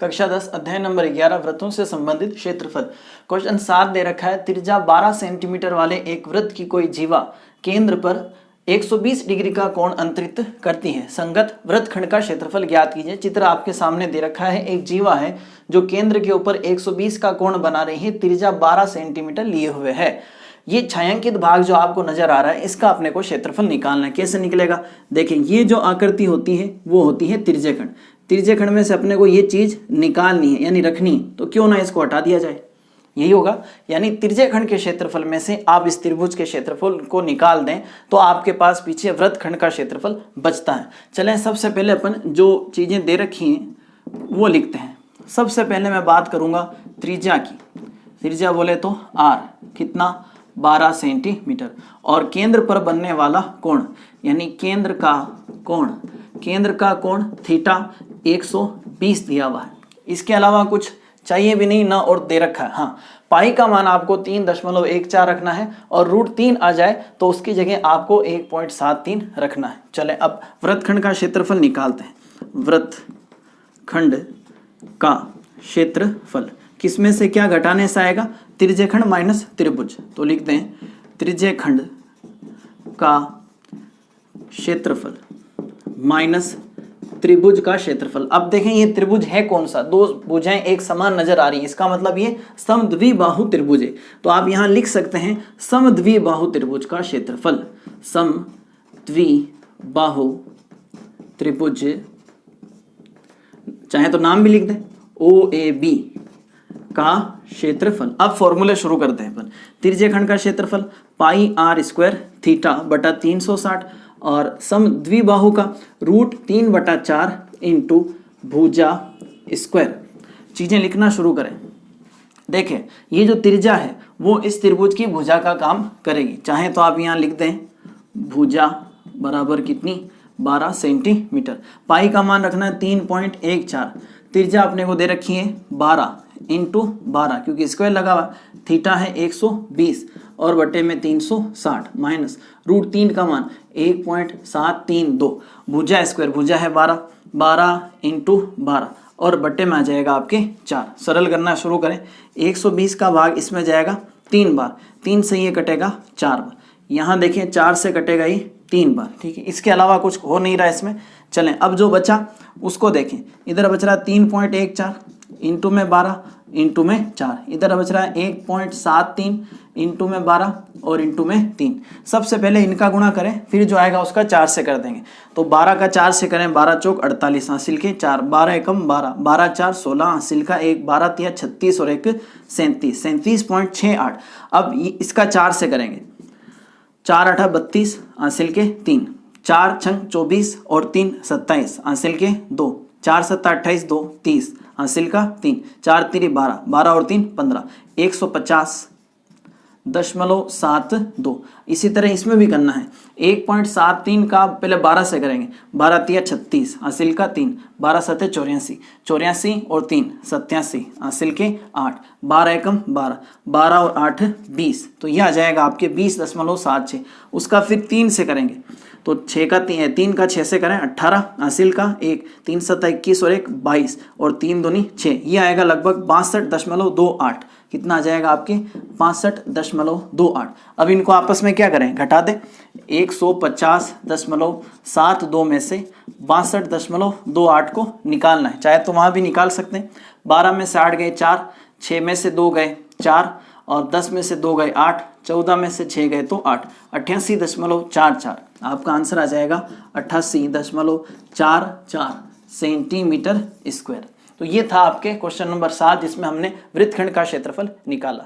कक्षा 10 अध्याय नंबर 11 वृत्तों से संबंधित क्षेत्रफल। क्वेश्चन 7 दे रखा है, त्रिज्या 12 सेंटीमीटर वाले एक वृत्त की कोई जीवा केंद्र पर 120 डिग्री का कोण अंतरित करती है। संगत वृत्तखंड का क्षेत्रफल ज्ञात कीजिए। चित्र आपके सामने दे रखा है, एक जीवा है जो केंद्र के ऊपर 120 का कोण बना रही है, त्रिज्या 12 सेंटीमीटर लिए हुए है। ये छायांकित भाग जो आपको नजर आ रहा है, इसका अपने को क्षेत्रफल निकालना है। कैसे निकलेगा? देखिए, ये जो आकृति होती है वो होती है त्रिज्यखंड। त्रिज्यखंड में से अपने को ये चीज निकालनी है यानी रखनी है, तो क्यों ना इसको हटा दिया जाए, यही होगा। यानी त्रिज्यखंड के क्षेत्रफल में से आप इस त्रिभुज के क्षेत्रफल को निकाल दें तो आपके पास पीछे वृत्तखंड का क्षेत्रफल बचता है। चलें, सबसे पहले अपन जो चीजें दे रखी हैं वो लिखते हैं। सबसे पहले मैं बात करूंगा त्रिज्या की। त्रिज्या बोले तो r कितना 12 सेंटीमीटर, और केंद्र पर बनने वाला कोण यानी केंद्र का कोण थीटा 120 दिया हुआ है। इसके अलावा कुछ चाहिए भी नहीं ना, और दे रखा है। हाँ, पाई का मान आपको 3.14 रखना है, और √3 आ जाए तो उसकी जगह आपको 1.73 रखना है। चले, अब वृत्तखंड का क्षेत्रफल निकालते हैं। वृत्तखंड का क्षेत्रफल किसमें से क्या घटाने से आएगा? त्रिज्यखंड माइनस त्रिभुज। तो लिखते हैं त्रिज्यखंड का क्षेत्रफल माइनस त्रिभुज का क्षेत्रफल। अब देखें, ये त्रिभुज है कौन सा? दो भुजाएं एक समान नजर आ रही है, इसका मतलब ये समद्विबाहु त्रिभुज है। तो आप यहां लिख सकते हैं समद्विबाहु त्रिभुज का क्षेत्रफल। समद्विबाहु त्रिभुज, चाहे तो नाम भी लिख दें, OAB का क्षेत्रफल। अब फॉर्मूले शुरू करते हैं अपन। त्रिज्यखंड का क्षेत्रफल पाई r² थीटा बटा 360, और समद्विबाहु का √3/4 इंटू भुजा स्क्वायर। चीजें लिखना शुरू करें। देखें, ये जो त्रिज्या है वो इस त्रिभुज की भुजा का काम करेगी। चाहे तो आप यहाँ लिख दें भुजा बराबर कितनी? 12 सेंटीमीटर। पाई का मान रखना है 3.14। त्रिज्या अपने को दे रखी है 12 इंटू 12, क्योंकि स्क्वायर लगा हुआ। थीटा है 120 और बटे में 360 माइनस √3 का मान 1.732। भुजा स्क्वायर, भुजा है 12 इंटू 12 और बटे में आ जाएगा आपके 4। सरल करना शुरू करें। 120 का भाग इसमें जाएगा 3 बार, 3 से ये कटेगा 4 बार। यहाँ देखें 4 से कटेगा ये 3 बार। ठीक है, इसके अलावा कुछ हो नहीं रहा इसमें। चलें, अब जो बचा उसको देखें। इधर बच रहा 3.14 इंटू में 12 इंटू में 4, इधर बच रहा है 1.73 इंटू में 12 और इंटू में 3। सबसे पहले इनका गुणा करें, फिर जो आएगा उसका 4 से कर देंगे। तो 12 का 4 से करें, 12 चौक 48, हासिल के 4, 12 एकम 12, 12 4 16, हासिल का 1, 12 3 36 और 1 37, 37.68। अब इसका 4 से करेंगे, 4 8 32, हासिल के 3, 4 6 24 और 3 27, हासिल के 2, 4 7 28, 2 30, हासिल का 3, 4 3 12, 12 और 3 15, 150.72। इसी तरह इसमें भी करना है। 1.73 का पहले 12 से करेंगे, 12 3 36, हासिल का 3, 12 7 84, 84 और 3 87, हासिल के 8, 12 एकम 12, 12 और 8 20। तो यह आ जाएगा आपके 20.76। उसका फिर 3 से करेंगे, तो 6 का 3 का 6 से करें 18, हासिल का 1, 3 7 21 और 1 22 और 3 दूनी 6। ये आएगा लगभग 62.28। कितना आ जाएगा आपके? 65.28। अब इनको आपस में क्या करें? घटा दें। 150.72 में से 62.28 को निकालना है। चाहे तो वहाँ भी निकाल सकते हैं। 12 में से 8 गए 4, 6 में से 2 गए 4 और 10 में से 2 गए 8, 14 में से 6 गए तो 8, 88.44। आपका आंसर आ जाएगा 88.44 सेंटीमीटर स्क्वायर। तो ये था आपके क्वेश्चन नंबर 7, जिसमें हमने वृत्तखंड का क्षेत्रफल निकाला।